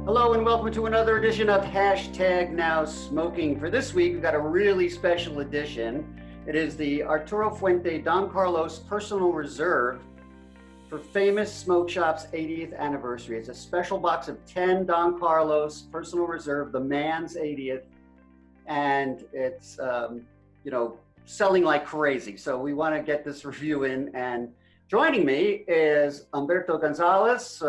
Hello and welcome to another edition of Hashtag Now Smoking. For this week, we've got a really special edition. It is the Arturo Fuente Don Carlos Personal Reserve for Famous Smoke Shop's 80th anniversary. It's a special box of 10 Don Carlos Personal Reserve, the man's 80th, and it's selling like crazy. So we want to get this review in, and joining me is Humberto Gonzalez,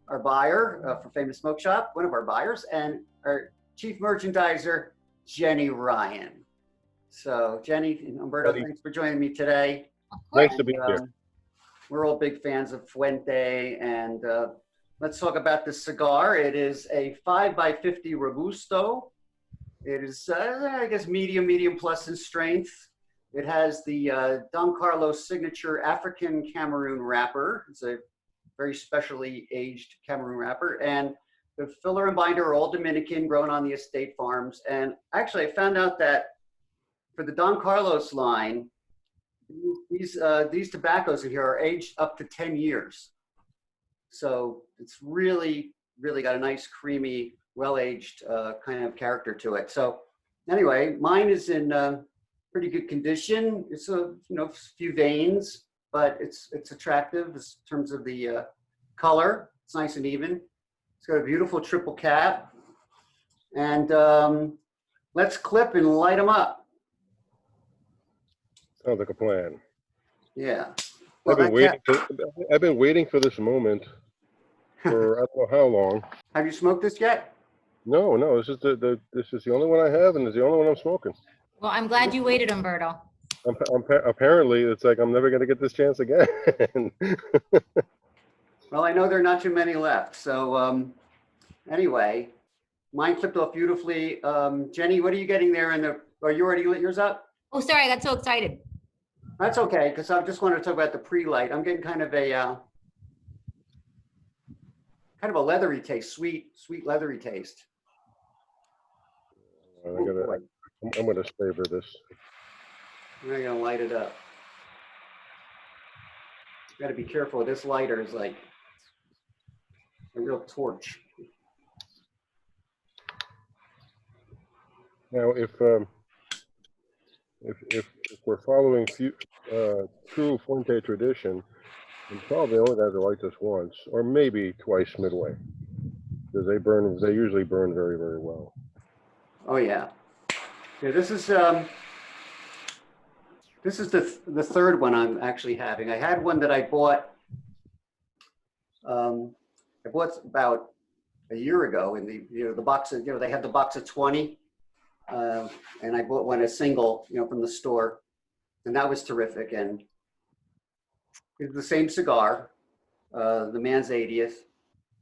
our buyer for Famous Smoke Shop, one of our buyers, and our chief merchandiser, Jenny Ryan. So Jenny and Humberto, thanks for joining me today. Nice to be here. We're all big fans of Fuente, and let's talk about this cigar. It is a 5x50 Robusto. It is, I guess, medium plus in strength. It has the Don Carlos signature African Cameroon wrapper. It's a very specially aged Cameroon wrapper, and the filler and binder are all Dominican, grown on the estate farms. And actually, I found out that for the Don Carlos line, these tobaccos here are aged up to 10 years. So it's really got a nice, creamy, well-aged kind of character to it. So anyway, mine is in pretty good condition. It's a few veins, but it's attractive in terms of the color. It's nice and even. It's got a beautiful triple cap. And let's clip and light them up. Sounds like a plan. Yeah. Well, I've been waiting for this moment for I don't know how long. Have you smoked this yet? No. This is the only one I have, and it's the only one I'm smoking. Well, I'm glad you waited, Humberto. Apparently, it's like I'm never going to get this chance again. Well, I know there are not too many left. So anyway, mine clipped off beautifully. Jenny, what are you getting there? Are you already lit yours up? Oh, sorry, I got so excited. That's okay, because I just wanted to talk about the pre-light. I'm getting kind of a leathery taste, sweet leathery taste. I'm going to savor this. I'm going to light it up. Got to be careful. This lighter is like a real torch. Now, if we're following true Fuente tradition, we probably only have to light this once, or maybe twice midway, because they usually burn very, very well. Oh yeah. Yeah, this is the third one I'm actually having. I had one that I bought. I bought about a year ago in the box of, they had the box of 20, and I bought one a single, from the store, and that was terrific. And it's the same cigar, the man's 80th.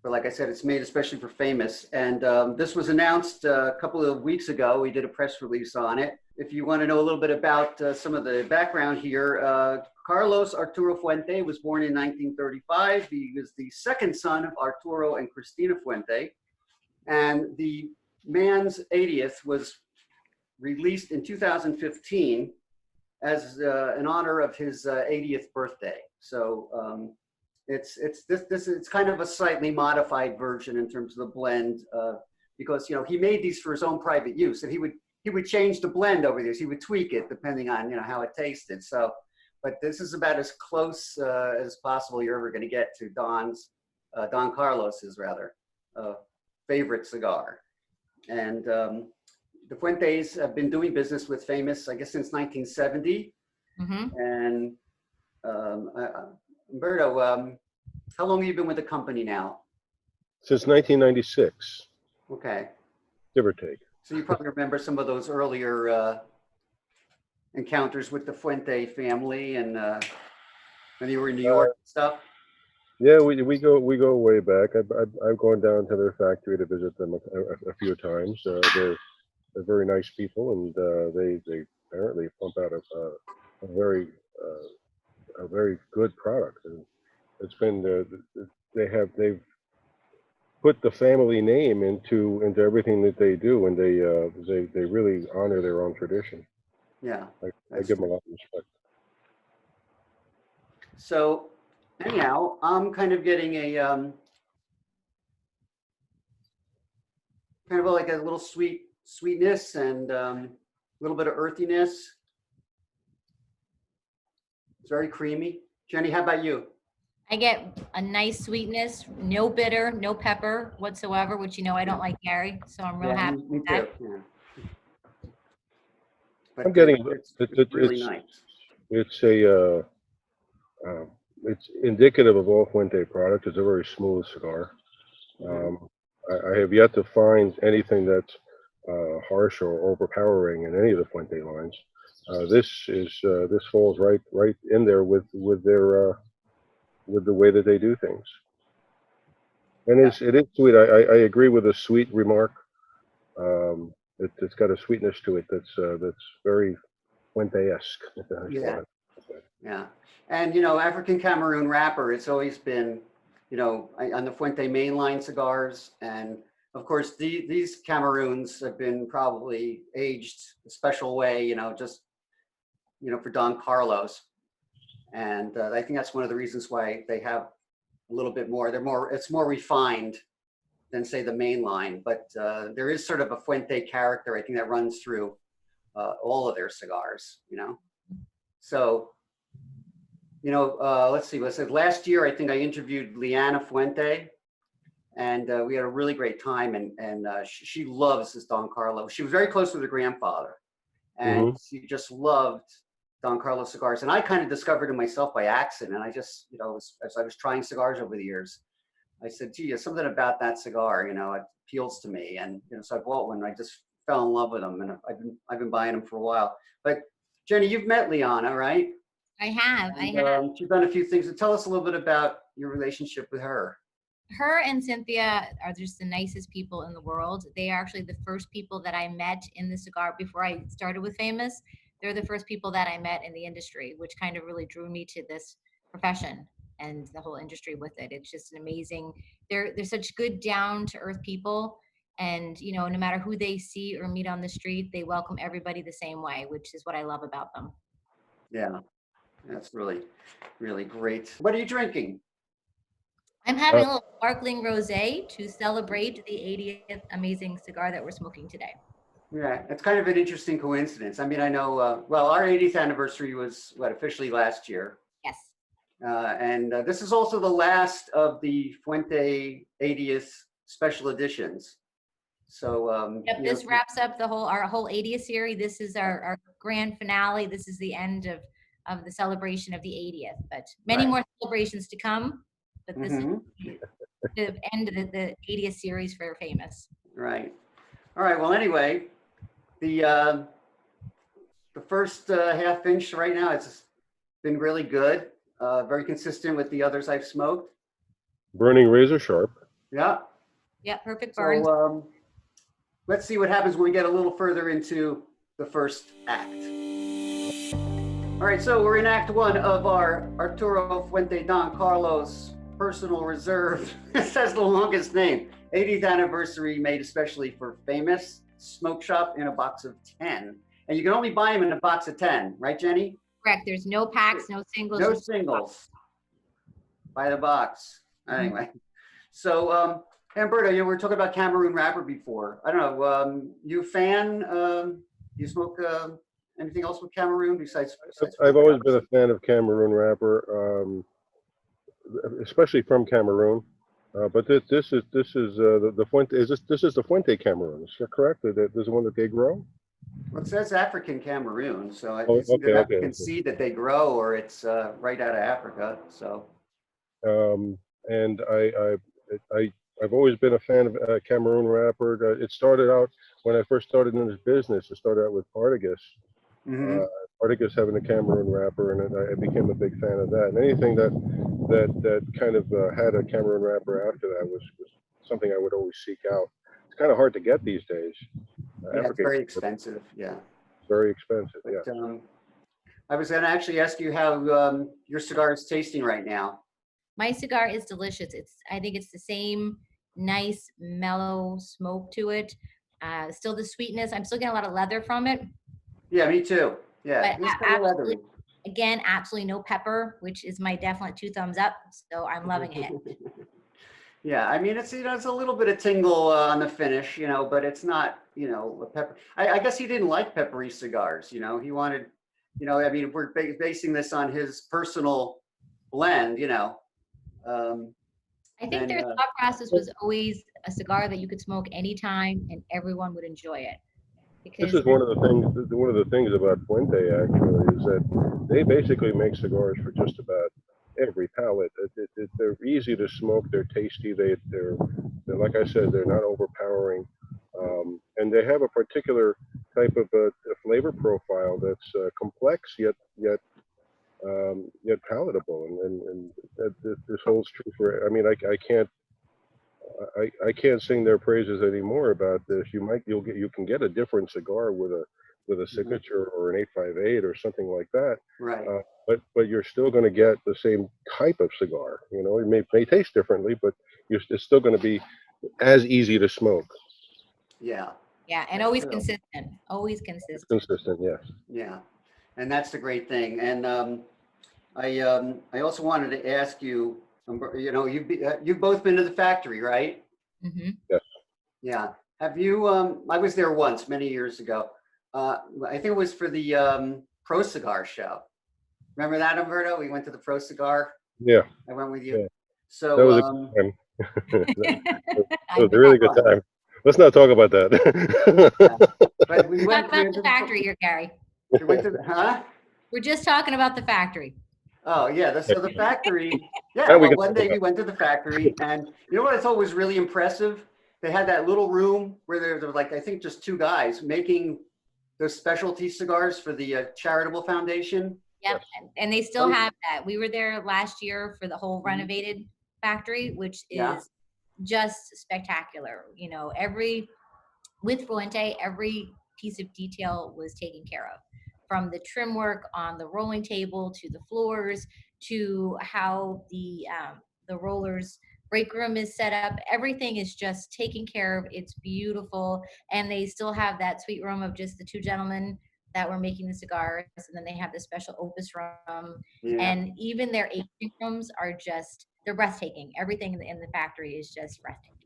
But like I said, it's made especially for Famous. And this was announced a couple of weeks ago. We did a press release on it. If you want to know a little bit about some of the background here, Carlos Arturo Fuente was born in 1935. He was the second son of Arturo and Cristina Fuente. And the man's 80th was released in 2015 as in honor of his 80th birthday. So it's kind of a slightly modified version in terms of the blend, because he made these for his own private use, and he would change the blend over the years. He would tweak it depending on how it tasted. So, but this is about as close as possible you're ever going to get to Don Carlos's favorite cigar. And the Fuentes have been doing business with Famous, I guess, since 1970. Mm-hmm. And Humberto, how long have you been with the company now? Since 1996. Okay. Give or take. So you probably remember some of those earlier encounters with the Fuente family, and when you were in New York and stuff. Yeah, we go way back. I've gone down to their factory to visit them a few times. They're very nice people, and they apparently pump out a very good product. And it's been they've put the family name into everything that they do, and they really honor their own tradition. Yeah, I give them a lot of respect. So anyhow, I'm kind of getting a kind of like a little sweetness and a little bit of earthiness. It's very creamy. Jenny, how about you? I get a nice sweetness, no bitter, no pepper whatsoever, which I don't like, Gary. So I'm real Yeah, happy me with that. too. Yeah. I'm But getting it's really nice. it's a it's indicative of all Fuente product. It's a very smooth cigar. Mhm. I have yet to find anything that's harsh or overpowering in any of the Fuente lines. This falls right in there with their with the way that they do things. And Yeah. it is sweet. I agree with the sweet remark. It's got a sweetness to it that's very Fuente-esque. If I should Yeah. want to. Yeah. And, African Cameroon wrapper, it's always been, on the Fuente mainline cigars. And of course, these Cameroons have been probably aged a special way, just, for Don Carlos. And I think that's one of the reasons why they have a little bit more, it's more refined than say the mainline, but there is sort of a Fuente character, I think, that runs through all of their cigars, So, let's see, was it last year? I think I interviewed Liana Fuente, and we had a really great time. And she loves this Don Carlos. She was very close with her grandfather, and Hmm. she just loved Don Carlos cigars. And I kind of discovered it myself by accident. And I just, as I was trying cigars over the years, I said, gee, there's something about that cigar, it appeals to me. And, so I bought one. And I just fell in love with them, and I've been buying them for a while. But Jenny, you've met Liana, right? I have. And she's done a few things. So tell us a little bit about your relationship with her. Her and Cynthia are just the nicest people in the world. They are actually the first people that I met in the cigar before I started with Famous. They're the first people that I met in the industry, which kind of really drew me to this profession and the whole industry with it. It's just an amazing. They're such good, down to earth people, and no matter who they see or meet on the street, they welcome everybody the same way, which is what I love about them. Yeah, that's really, really great. What are you drinking? I'm having a little sparkling rosé to celebrate the 80th amazing cigar that we're smoking today. Yeah, it's kind of an interesting coincidence. I mean, I know, well, our 80th anniversary was officially last year. Yes. And this is also the last of the Fuente 80th special editions. So, Yep, this wraps up our whole 80th series. This is our grand finale. This is the end of the celebration of the 80th, but many more celebrations to come. But this is the end of the 80th series for Famous. Right. All right. Well, anyway, the first half inch right now, it's been really good. Very consistent with the others I've smoked. Burning razor sharp. Yeah. Yeah, perfect burns. So let's see what happens when we get a little further into the first act. All right, so we're in Act 1 of our Arturo Fuente Don Carlos Personal Reserve. It says the longest name. 80th anniversary, made especially for Famous Smoke Shop in a box of 10. And you can only buy them in a box of 10, right, Jenny? Correct. There's no packs, no singles. No singles. By the box. Anyway, so Humberto, we were talking about Cameroon Wrapper before. I don't know, you a fan? You smoke anything else with Cameroon besides I've always been a fan of Cameroon Wrapper, especially from Cameroon. But this is the Fuente. This is the Fuente Cameroon? Is that correct? This is the one that they grow. Well, it says African Cameroon, so it's Okay, either African seed that they grow or it's right out of Africa. So. And I've always been a fan of Cameroon Wrapper. It started out when I first started in this business. It started out with Partagas. Partagas having a Cameroon Wrapper, and I became a big fan of that. And anything that kind of had a Cameroon Wrapper after that was something I would always seek out. It's kind of hard to get these days. Yeah, it's very expensive. Yeah. Very expensive. But, yeah. I was going to actually ask you how your cigar is tasting right now. My cigar is delicious. I think it's the same nice, mellow smoke to it. Still the sweetness. I'm still getting a lot of leather from it. Yeah, me too. Yeah, but absolutely, again, absolutely no pepper, which is my definite 2 thumbs up. So I'm loving it. Yeah, I mean, it's, it's a little bit of tingle on the finish, but it's not, a pepper. I guess he didn't like peppery cigars, he wanted, I mean, we're basing this on his personal blend, um, I think and their thought process was always a cigar that you could smoke anytime and everyone would enjoy it. This Because is one of the things. One of the things about Fuente actually is that they basically make cigars for just about every palate. They're easy to smoke. They're tasty. They're like I said, they're not overpowering, and they have a particular type of a flavor profile that's complex yet palatable. And this holds true for. I mean, I can't. I can't sing their praises anymore about this. You can get a different cigar with a Mhm. signature or an 858 or something like that. Right. But you're still going to get the same type of cigar. It may taste differently, but it's still going to be as easy to smoke. Yeah, yeah, and that's always true. consistent, always It's consistent. consistent, yes. Yeah, and that's the great thing. And I also wanted to ask you, you've both been to the factory, right? Hmm. Yes. Yeah. Have you? I was there once many years ago. I think it was for the Pro Cigar show. Remember that, Humberto? We went to the Pro Cigar. Yeah. I went with you. Yeah. That So was a good time. That I was a bet. really that good was, time. Let's not talk about yeah. that. But we Talk went. We about went the to the. factory here, Gary. We went to the. Huh? We're just talking about the factory. Oh yeah. So the factory. Yeah. Now we Well, can one talk day about we went to the factory, and you know what I thought was really impressive? They had that little room where there were like I think just two guys making those specialty cigars for the charitable foundation. Yep, yes. and they still Those, have that. We were there last year for the whole Mhm. renovated factory, which Yeah. is just spectacular. Every with Fuente, every piece of detail was taken care of, from the trim work on the rolling table to the floors to how the rollers break room is set up. Everything is just taken care of. It's beautiful, and they still have that sweet room of just the two gentlemen that were making the cigars, and then they have the special opus room, Yeah. and even their aging rooms are just they're breathtaking. Everything in the factory is just breathtaking.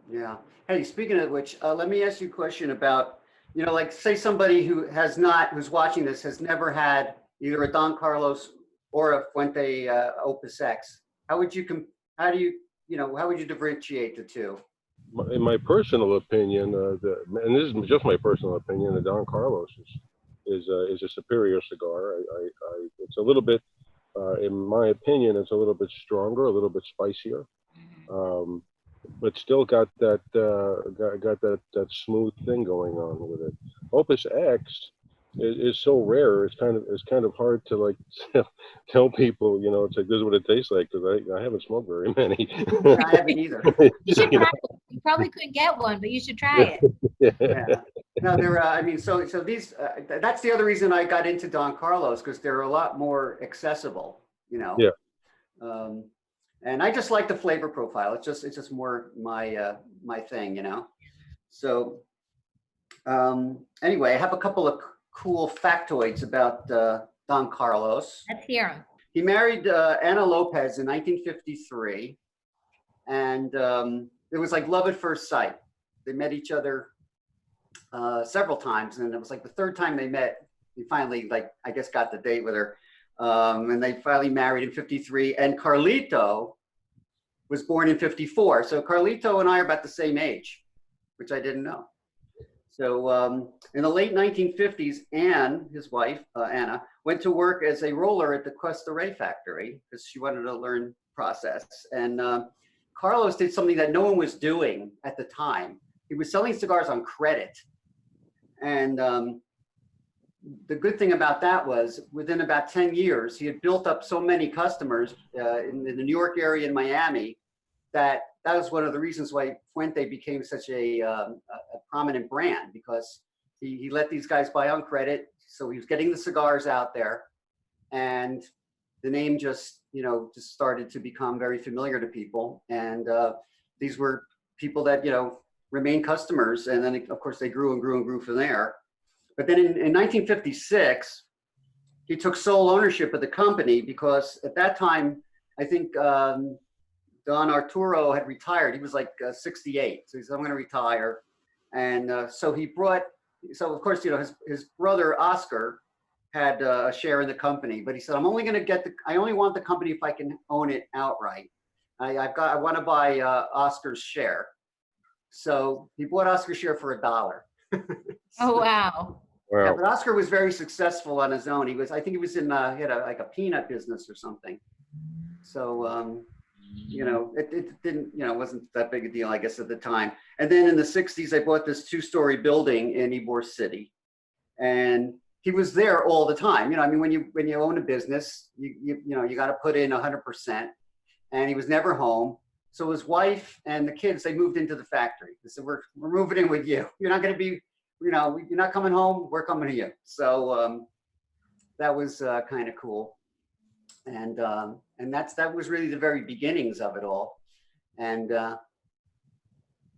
Yeah. Hey, speaking of which, let me ask you a question about, like say somebody who's watching this has never had either a Don Carlos or a Fuente Opus X. How would you, how do you, how would you differentiate the two? In my personal opinion, and this is just my personal opinion, the Don Carlos is a superior cigar. It's a little bit, in my opinion, it's a little bit stronger, a little bit spicier, Mhm. um, but still got that smooth thing going on with it. Opus X is so rare. It's kind of hard to like tell people. It's like this is what it tastes like because I haven't smoked very many. Yeah, I haven't either. You should you try it. You probably couldn't get one, but you should try it. know? Yeah. No, I mean, so these, that's the other reason I got into Don Carlos because they're a lot more accessible, Yeah. Um, and I just like the flavor profile. It's just more my thing, So anyway, I have a couple of cool factoids about Don Carlos. Let's hear them. He married Ana Lopez in 1953, and it was like love at first sight. They met each other several times, and it was like the third time they met, he finally, like, I guess, got the date with her, and they finally married in 53. And Carlito was born in 54, so Carlito and I are about the same age, which I didn't know. So in the late 1950s, Anne, his wife, Anna, went to work as a roller at the Cuesta Rey factory because she wanted to learn process. And Carlos did something that no one was doing at the time. He was selling cigars on credit. And the good thing about that was within about 10 years, he had built up so many customers in the New York area and Miami that was one of the reasons why Fuente became such a prominent brand, because he let these guys buy on credit. So he was getting the cigars out there, and the name just started to become very familiar to people. And these were people that, remained customers. And then of course they grew and grew and grew from there. But then in 1956, he took sole ownership of the company because at that time, I think Don Arturo had retired. He was like 68. So he said, I'm going to retire. And so he brought, so of course, his brother Oscar had a share in the company, but he said, I'm only going to I only want the company if I can own it outright. I want to buy Oscar's share. So he bought Oscar's share for $1. Oh, wow. Yeah, Wow. but Oscar was very successful on his own. I think he was he had like a peanut business or something. So, it didn't, wasn't that big a deal, I guess, at the time. And then in the 60s, I bought this 2-story building in Ybor City. And he was there all the time. When you own a business, you got to put in 100%. And he was never home. So his wife and the kids, they moved into the factory. They said, we're moving in with you. You're not going to be, you're not coming home. We're coming to you. So that was kind of cool. And that was really the very beginnings of it all. And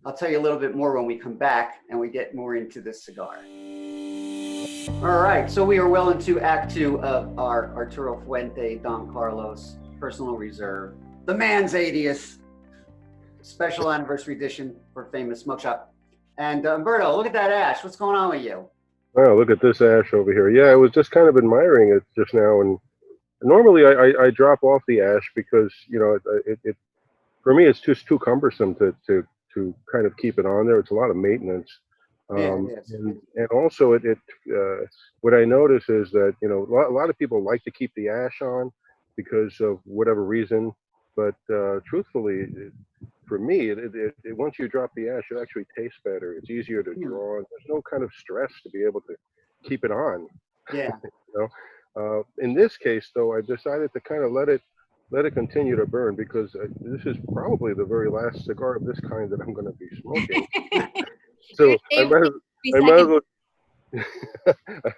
I'll tell you a little bit more when we come back and we get more into this cigar. All right, so we are well into Act 2 of our Arturo Fuente Don Carlos Personal Reserve, the man's 80th special anniversary edition for Famous Smoke Shop. And Humberto, look at that ash. What's going on with you? Wow, look at this ash over here. Yeah, I was just kind of admiring it just now. And normally I drop off the ash because, it for me, it's just too cumbersome to kind of keep it on there. It's a lot of maintenance. Yeah, it is. And also what I notice is that, a lot of people like to keep the ash on because of whatever reason. But truthfully, for me, once you drop the ash, it actually tastes better. It's easier to draw. And there's no kind of stress to be able to keep it on. Yeah. In this case, though, I decided to kind of let it continue to burn because this is probably the very last cigar of this kind that I'm going to be smoking. So I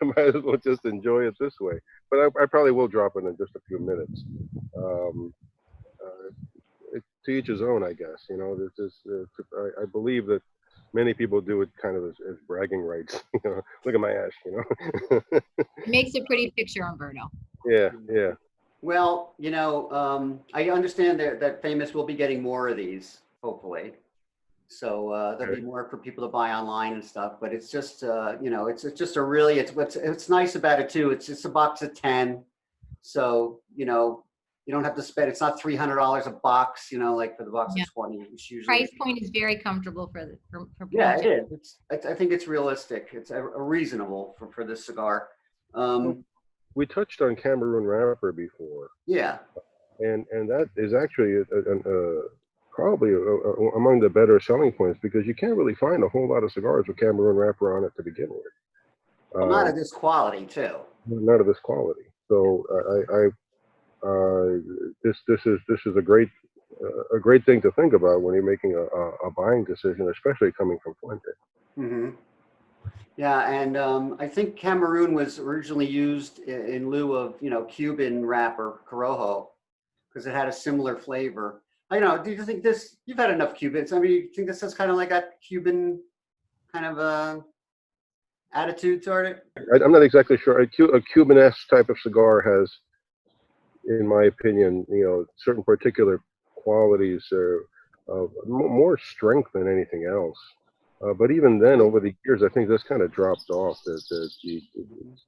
might as well just enjoy it this way. But I probably will drop it in just a few minutes. To each his own, I guess. I believe that many people do it kind of as bragging rights. Look at my ash. It makes a pretty picture, Humberto. Yeah. Well, I understand that Famous will be getting more of these, hopefully. So there'll be more for people to buy online and stuff. But it's just, it's just a really, what's nice about it too. It's just a box of 10. So, you don't have to spend, it's not $300 a box, like for the box of 20. It's usually, price point is very comfortable for yeah, it is. I think it's realistic. It's a reasonable for this cigar. We touched on Cameroon Wrapper before. Yeah. And that is actually probably among the better selling points because you can't really find a whole lot of cigars with Cameroon Wrapper on it to begin with. Well, not of this quality, too. Not of this quality. So this is a great thing to think about when you're making a buying decision, especially coming from Fuente. Mm-hmm. Yeah, and I think Cameroon was originally used in lieu of Cuban wrapper Corojo because it had a similar flavor. Do you think you've had enough Cubans? I mean, you think this has kind of like a Cuban kind of attitude toward it? I'm not exactly sure. A Cuban-esque type of cigar has, in my opinion, certain particular qualities of more strength than anything else. But even then, over the years, I think this kind of dropped off. The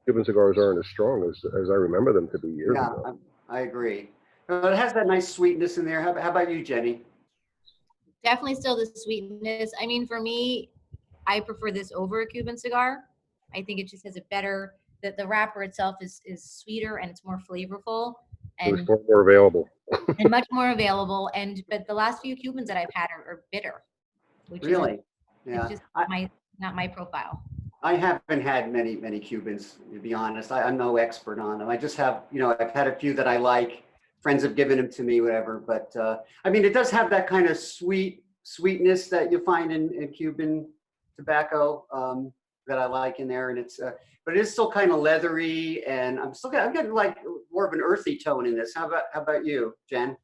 Cuban cigars aren't as strong as I remember them to be years ago. Yeah, I agree. But it has that nice sweetness in there. How about you, Jenny? Definitely still the sweetness. I mean, for me, I prefer this over a Cuban cigar. I think it just has a better, the wrapper itself is sweeter and it's more flavorful. And it's more available. And much more available. But the last few Cubans that I've had are bitter. Which really? Yeah. It's just not my profile. I haven't had many Cubans, to be honest. I'm no expert on them. I just have, I've had a few that I like. Friends have given them to me, whatever. But I mean, it does have that kind of sweetness that you find in Cuban tobacco that I like in there, and it's but it is still kind of leathery, and I'm getting like more of an earthy tone in this. How about you, Jen?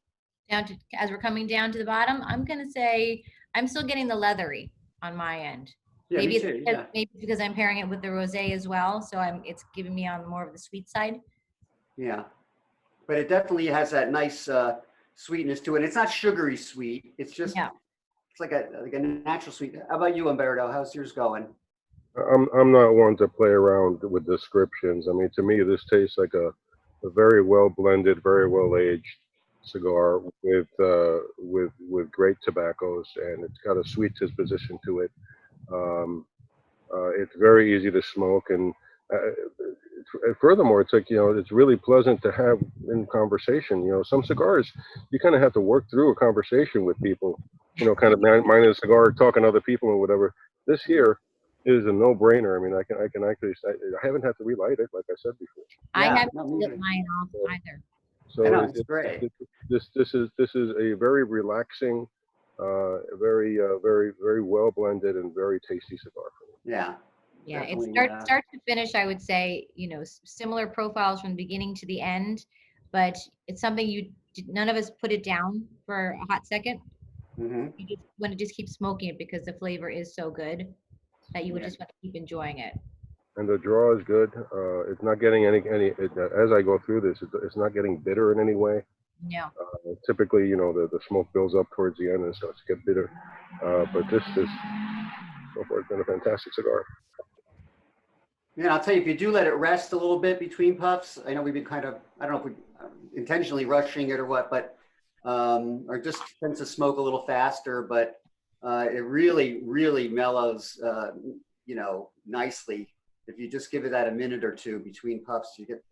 As we're coming down to the bottom, I'm gonna say I'm still getting the leathery on my end. Yeah, maybe maybe it's because I'm pairing it with the rosé as well, so it's giving me on more of the sweet side. Yeah, but it definitely has that nice sweetness to it. It's not sugary sweet. It's just Yeah. it's like a natural sweet. How about you, Humberto? How's yours going? I'm not one to play around with descriptions. I mean, to me, this tastes like a very well blended, very well aged cigar with great tobaccos, and it's got a sweet disposition to it. Um, it's very easy to smoke, and furthermore, it's like, it's really pleasant to have in conversation. Some cigars you kind of have to work through a conversation with people. Kind of minding a cigar, talking to other people and whatever. This here is a no-brainer. I mean, I can actually say I haven't had to relight it, like I said before. I Yeah, haven't no, me lit either. mine off So, either. I know so it's great. this is a very relaxing, very well blended and very tasty cigar for me. Yeah, Yeah, it's definitely. start to finish, I would say, similar profiles from the beginning to the end, but it's something none of us put it down for a hot second. Hmm. You just want to just keep smoking it because the flavor is so good that you would Yeah. just want to keep enjoying it. And the draw is good. It's not getting as I go through this, it's not getting bitter in any way. Yeah. Typically, the smoke builds up towards the end and starts to get bitter. But this is, so far, it's been a fantastic cigar. Yeah, I'll tell you, if you do let it rest a little bit between puffs, I know we've been kind of, I don't know if we intentionally rushing it or what, but, or just tends to smoke a little faster, but it really, really mellows, nicely. If you just give it that a minute or two between puffs, you get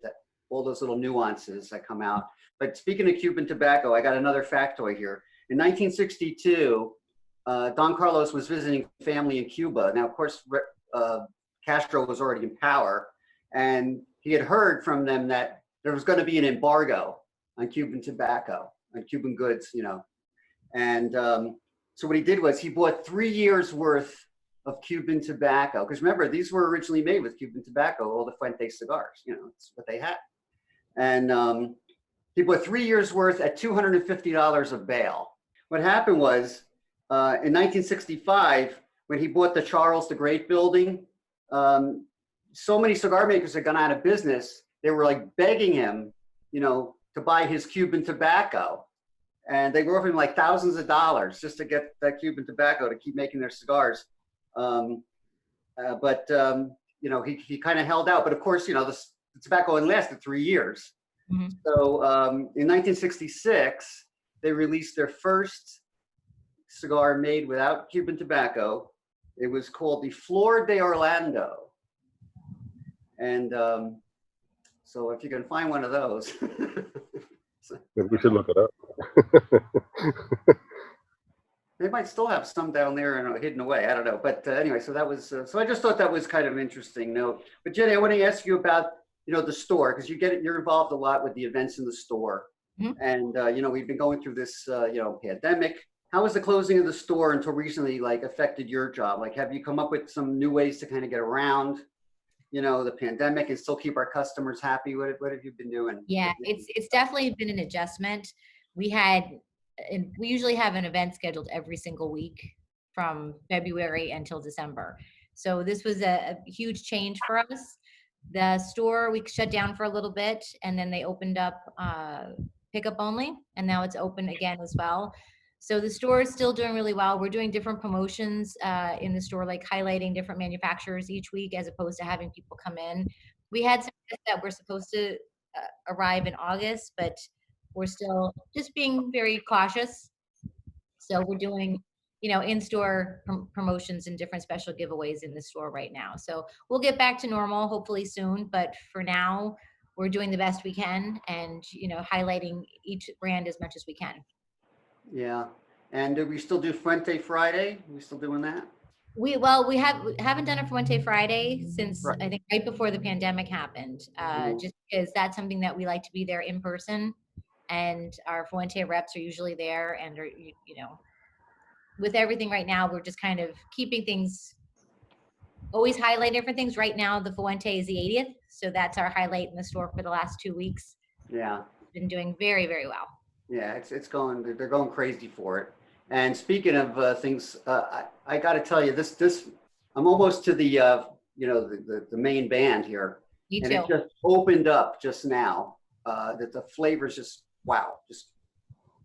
all those little nuances that come out. But speaking of Cuban tobacco, I got another factoid here. In 1962, Don Carlos was visiting family in Cuba. Now, of course, Castro was already in power, and he had heard from them that there was going to be an embargo on Cuban tobacco, on Cuban goods, And so what he did was he bought 3 years worth of Cuban tobacco, because remember, these were originally made with Cuban tobacco, all the Fuente cigars, it's what they had. And he bought 3 years worth at $250 a bale. What happened was in 1965, when he bought the Charles the Great building, so many cigar makers had gone out of business. They were like begging him, to buy his Cuban tobacco. And they were offering like thousands of dollars just to get that Cuban tobacco to keep making their cigars. But he kind of held out. But of course, the tobacco only lasted 3 years. Mm-hmm. So in 1966, they released their first cigar made without Cuban tobacco. It was called the Flor de Orlando. And so if you can find one of those. We should look it up. They might still have some down there and hidden away. I don't know. But anyway, so that was, so I just thought that was kind of an interesting note. But Jenny, I want to ask you about, the store, because you're involved a lot with the events in the store. Mhm. And, we've been going through this, pandemic. How has the closing of the store until recently, affected your job? Have you come up with some new ways to kind of get around, the pandemic and still keep our customers happy? What have you been doing? Yeah, it's definitely been an adjustment. We usually have an event scheduled every single week from February until December. So this was a huge change for us. The store, we shut down for a little bit, and then they opened up pickup only, and now it's open again as well. So the store is still doing really well. We're doing different promotions in the store, like highlighting different manufacturers each week, as opposed to having people come in. We had some that were supposed to arrive in August, but we're still just being very cautious. So we're doing, in-store promotions and different special giveaways in the store right now. So we'll get back to normal hopefully soon. But for now, we're doing the best we can and, highlighting each brand as much as we can. Yeah. And do we still do Fuente Friday? Are we still doing that? We haven't done a Fuente Friday since Right. I think right before the pandemic happened, just because that's something that we like to be there in person, and our Fuente reps are usually there, and are, with everything right now, we're just kind of keeping things, always highlight different things. Right now, the Fuente is the 80th, so that's our highlight in the store for the last 2 weeks. Yeah. Been doing very, very well. Yeah, it's going. They're going crazy for it. And speaking of things, I got to tell you, this I'm almost to the the main band here, Me and too. it just opened up just now. That the flavors just wow, just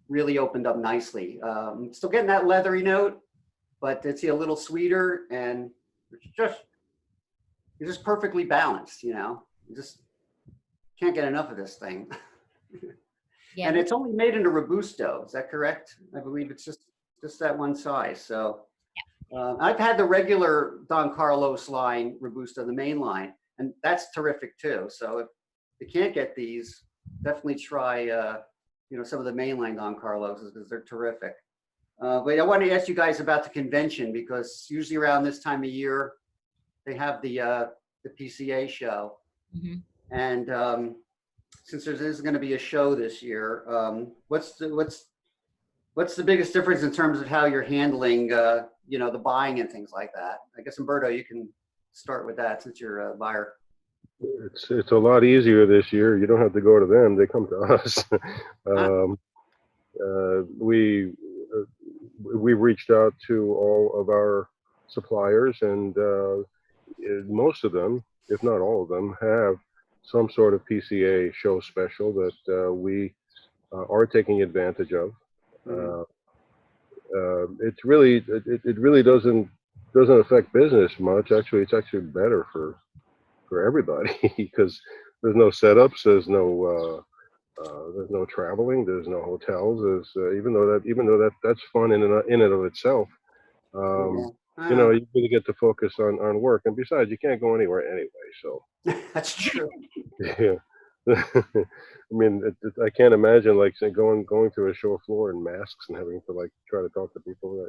really opened up nicely. Still getting that leathery note, but it's a little sweeter, and it's just perfectly balanced. You just can't get enough of this thing. Yeah, And it's only made into Robusto. Is that correct? I believe it's just that one size. So I've had the regular Don Carlos line Robusto, the main line, and that's terrific too. So if you can't get these, definitely try some of the mainline Don Carlos's, because they're terrific. But I want to ask you guys about the convention, because usually around this time of year they have the PCA show, mhm. and since there is going to be a show this year, what's the biggest difference in terms of how you're handling the buying and things like that? I guess Humberto, you can start with that since you're a buyer. It's a lot easier this year. You don't have to go to them; they come to us. um, we reached out to all of our suppliers, and most of them, if not all of them, have some sort of PCA show special that we are taking advantage of. Mhm. It's really it really doesn't affect business much. Actually, it's actually better for everybody because there's no setups, there's no traveling, there's no hotels. There's even though that's fun in and of itself. Yeah. Um, you really get to focus on work, and besides, you can't go anywhere anyway. So That's true. yeah. I mean, I can't imagine like say going to a show floor in masks and having to like try to talk to people.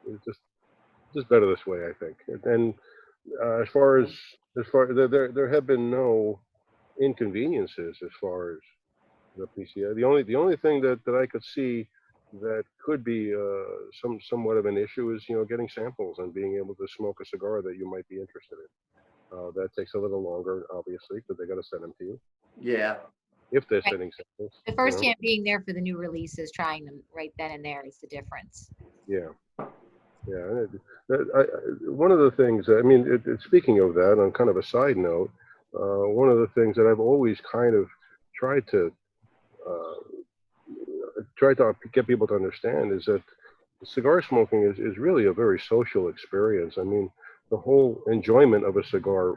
It's just better this way, I think. And as far there have been no inconveniences as far as the PCI. The only thing that I could see that could be somewhat of an issue is getting samples and being able to smoke a cigar that you might be interested in. That takes a little longer, obviously, because they got to send them to you Yeah. if they're Right. sending samples. The first hand being there for the new releases, trying them right then and there is the difference. Yeah. Yeah. One of the things, I mean, speaking of that, on kind of a side note, one of the things that I've always kind of tried to get people to understand is that cigar smoking is really a very social experience. I mean, the whole enjoyment of a cigar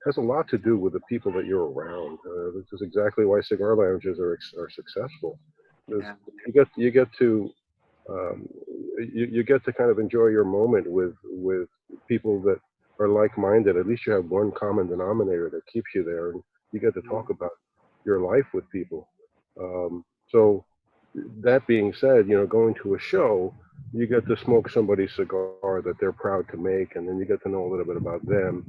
has a lot to do with the people that you're around. This is exactly why cigar lounges are successful. Because Yeah. you get to um, you get to kind of enjoy your moment with people that are like-minded. At least you have one common denominator that keeps you there, and you get to talk about your life with people. So that being said, going to a show, you get to smoke somebody's cigar that they're proud to make, and then you get to know a little bit about them,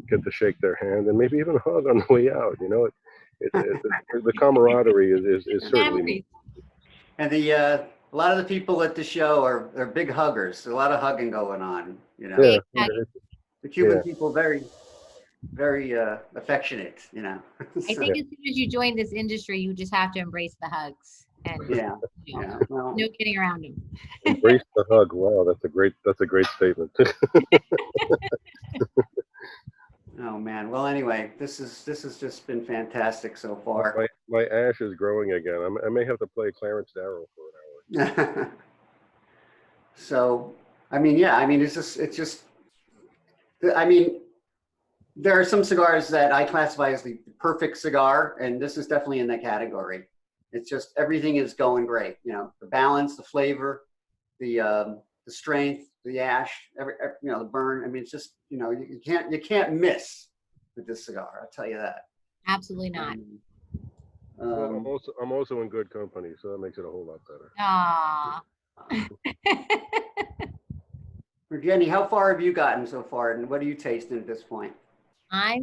get to shake their hand, and maybe even hug on the way out. The camaraderie is certainly. Memories. And a lot of the people at the show are big huggers. A lot of hugging going on. Yeah, The Cuban yeah. people very, very affectionate. I So, think as soon as you join this industry, you just have to embrace the hugs and yeah. Yeah. Well, no getting around them. Embrace the hug. Wow, that's a great statement. oh man. Well, anyway, this has just been fantastic so far. My ash is growing again. I may have to play Clarence Darrow for an hour. So, I mean, yeah. I mean, it's just. I mean, there are some cigars that I classify as the perfect cigar, and this is definitely in that category. It's just everything is going great. The balance, the flavor, the strength, the ash, the burn. I mean, it's just you can't miss with this cigar. I'll tell you that. Absolutely not. Well, I'm also in good company, so that makes it a whole lot better. Ah. Jenny, how far have you gotten so far, and what are you tasting at this point? I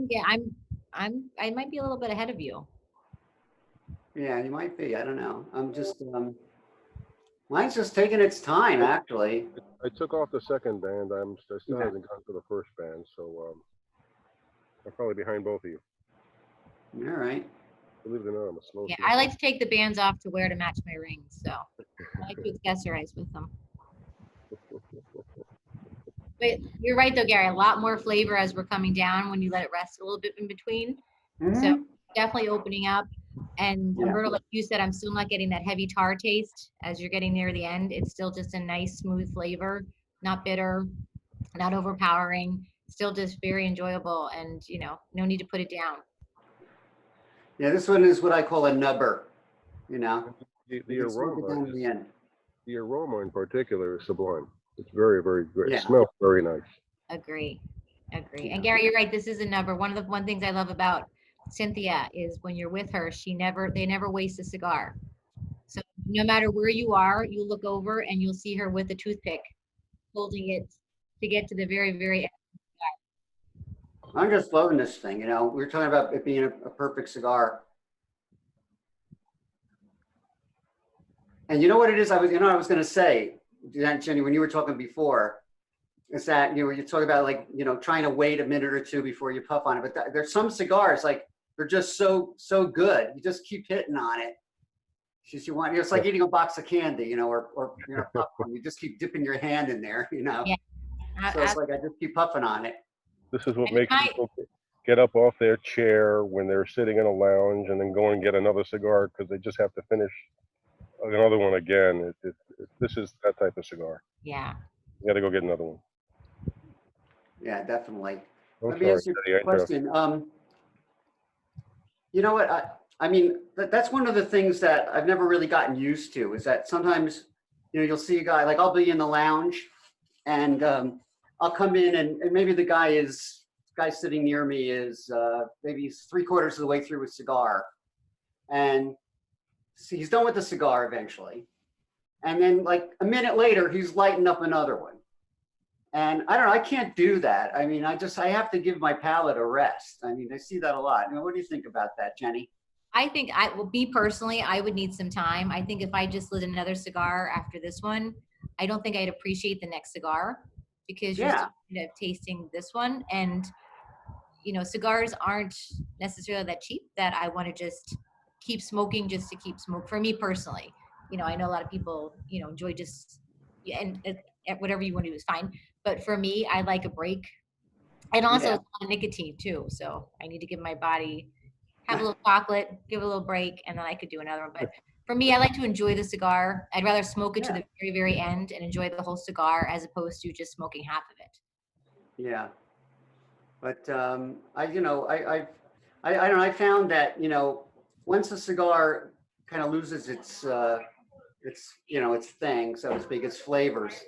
might be a little bit ahead of you. Yeah, you might be. I don't know. I'm just mine's just taking its time, actually. I took off the second band. I still haven't gotten to the first band, so I'm probably behind both of you. All right. Believe it or not, I'm a slow. Yeah, I like to take the bands off to wear to match my rings, so I like to accessorize with them. But you're right though, Gary, a lot more flavor as we're coming down when you let it rest a little bit in between. Mm-hmm. So definitely opening up. And Yeah. Umberto, like you said, I'm still not getting that heavy tar taste as you're getting near the end. It's still just a nice, smooth flavor, not bitter, not overpowering, still just very enjoyable, and no need to put it down. Yeah, this one is what I call a nubber, you know. The You can smoke it aroma down to is, the end. the aroma in particular is sublime. It's very, very good. It Yeah. smells very nice. Agree. Agree. Yeah. And Gary, you're right. This is a number. One things I love about Cynthia is when you're with her, they never waste a cigar. So no matter where you are, you look over and you'll see her with a toothpick, holding it to get to the very, very end. I'm just loving this thing, you know. We were talking about it being a perfect cigar. And you know what it is? I was going to say, Jenny, when you were talking before, is that, you're talking about like, trying to wait a minute or two before you puff on it. But there's some cigars, like, they're just so good. You just keep hitting on it. It's like eating a box of candy, or popcorn. You just keep dipping your hand in there, Yeah. So it's like I just keep puffing on it. This is what makes people get up off their chair when they're sitting in a lounge and then go and get another cigar because they just have to finish another one again. This is that type of cigar. Yeah. You got to go get another one. Yeah, definitely. I'm Let me sorry, ask you Teddy, I a question. You know what? I mean, that's one of the things that I've never really gotten used to is that sometimes, you'll see a guy, like I'll be in the lounge and I'll come in and maybe the guy sitting near me is maybe he's 3/4 of the way through a cigar. And see, he's done with the cigar eventually. And then like a minute later, he's lighting up another one. And I don't know, I can't do that. I mean, I have to give my palate a rest. I mean, I see that a lot. What do you think about that, Jenny? I think me personally, I would need some time. I think if I just lit another cigar after this one, I don't think I'd appreciate the next cigar because you're still tasting this one. And, cigars aren't necessarily that cheap that I want to just keep smoking just to keep smoke. For me personally, I know a lot of people, enjoy just, and whatever you want to do is fine. But for me, I like a break. And also Yeah. it's a lot of nicotine too. So I need to give my body have a little chocolate, give a little break, and then I could do another one. But for me, I like to enjoy the cigar. I'd rather smoke it to the very, very end and enjoy the whole cigar as opposed to just smoking half of it. Yeah. But I don't know, I found that, once a cigar kind of loses its thing, so to speak, its flavors,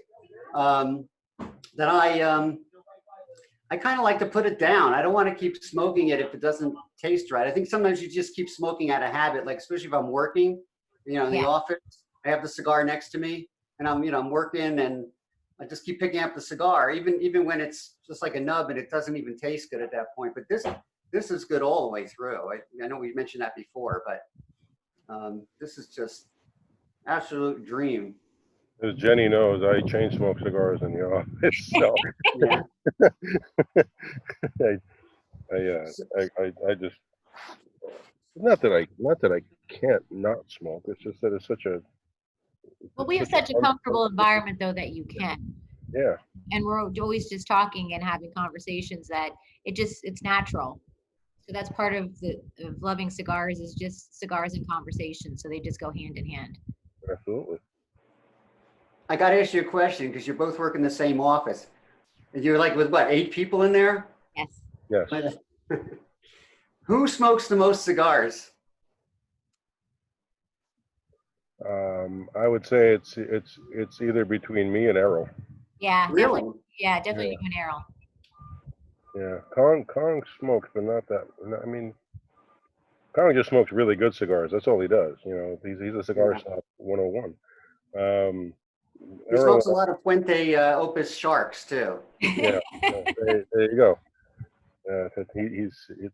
that I kind of like to put it down. I don't want to keep smoking it if it doesn't taste right. I think sometimes you just keep smoking out of habit, like especially if I'm working, in the office, I have the cigar next to me and I'm working and I just keep picking up the cigar, even when it's just like a nub and it doesn't even taste good at that point. But this is good all the way through. I know we mentioned that before, but this is just absolute dream. As Jenny knows, I chain smoke cigars in the office, so Yeah. I just not that I can't not smoke. It's just that it's such a Well, we have such a comfortable environment though that you can. Yeah. And we're always just talking and having conversations that it's natural. So that's part of loving cigars is just cigars and conversation. So they just go hand in hand. Absolutely. I got to ask you a question because you're both working the same office. And you're like with what, 8 people in there? Yes. Yes. Who smokes the most cigars? I would say it's either between me and Errol. Yeah. Really? Definitely you and Errol. Yeah. Kong smokes, but not that. I mean, Kong just smokes really good cigars. That's all he does. He's a cigar snob 101. He smokes a lot of Fuente Opus Sharks too. Yeah. There you go.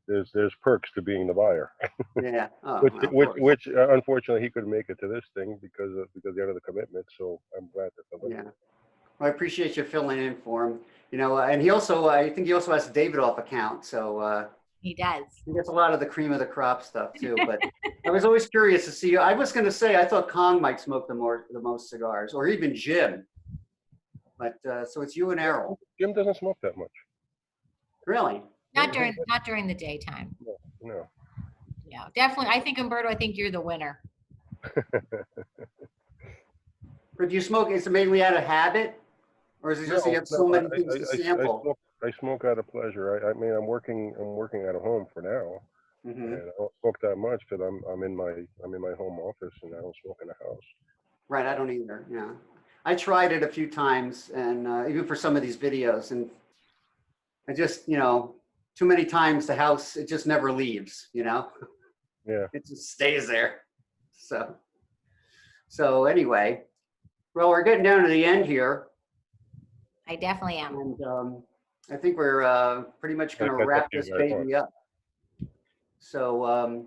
There's perks to being the buyer. Yeah. Oh, which unfortunately he couldn't make it to this thing because of the other commitment. So I'm glad that. Yeah. Well, I appreciate you filling in for him. And I think he also has a Davidoff account. So he does. He gets a lot of the cream of the crop stuff too. But I was always curious to see. I was going to say I thought Kong might smoke the most cigars, or even Jim. But so it's you and Errol. Jim doesn't smoke that much. Really? Not during the daytime. No. Yeah, definitely. I think Humberto, I think you're the winner. But do you smoke, is it mainly out of habit? Or is it just that you have so many things to sample? I smoke out of pleasure. I mean, I'm working out of home for now, Hmm. and I don't smoke that much because I'm in my home office and I don't smoke in the house. Right, I don't either, yeah. I tried it a few times and even for some of these videos, and I just, too many times the house, it just never leaves, Yeah. It just stays there. So anyway, well, we're getting down to the end here. I definitely am. And I think we're pretty much going to Gotta catch up wrap to you this guys on. baby up. So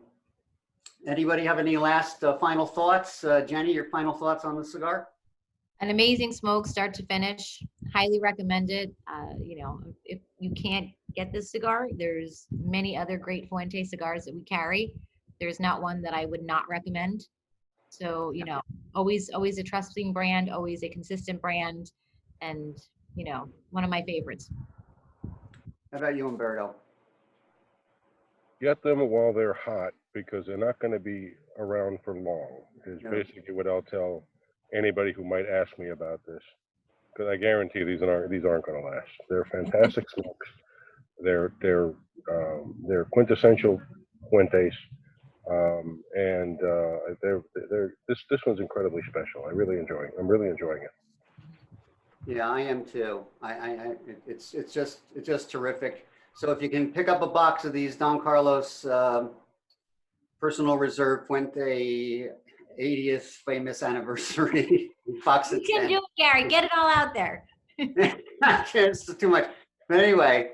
anybody have any last final thoughts? Jenny, your final thoughts on the cigar? An amazing smoke, start to finish. Highly recommend it. If you can't get this cigar, there's many other great Fuente cigars that we carry. There's not one that I would not recommend. So, always a trusting brand, always a consistent brand, and, one of my favorites. How about you, Humberto? Get them while they're hot because they're not going to be around for long. Is Yeah. basically what I'll tell anybody who might ask me about this. Because I guarantee these aren't going to last. They're fantastic smokes. They're quintessential Fuentes, and this one's incredibly special. I'm really enjoying it. Yeah, I am too. It's just terrific. So if you can pick up a box of these Don Carlos Personal Reserve Fuente 80th famous anniversary box of You can 10. do it, Gary. Get it all out there. It's too much. But anyway,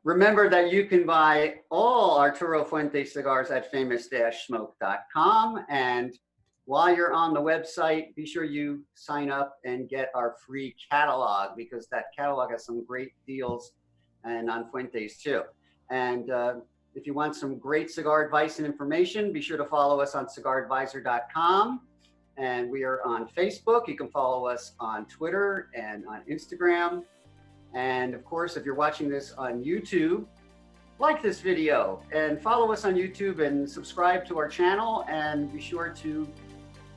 remember that you can buy all Arturo Fuente cigars at famous-smoke.com. And while you're on the website, be sure you sign up and get our free catalog, because that catalog has some great deals and on Fuentes too. And if you want some great cigar advice and information, be sure to follow us on cigaradvisor.com. And we are on Facebook. You can follow us on Twitter and on Instagram. And of course, if you're watching this on YouTube, like this video and follow us on YouTube and subscribe to our channel, and be sure to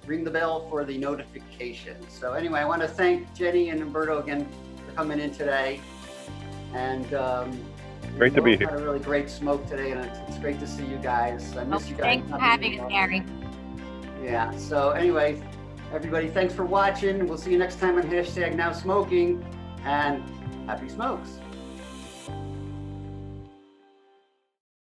ring the bell for the notifications. So anyway, I want to thank Jenny and Humberto again for coming in today. And Great to be here. Had a really great smoke today, and it's great to see you guys. I miss you guys. Thanks for having us, Gary. Yeah. So anyway, everybody, thanks for watching. We'll see you next time on #NowSmoking, and happy smokes.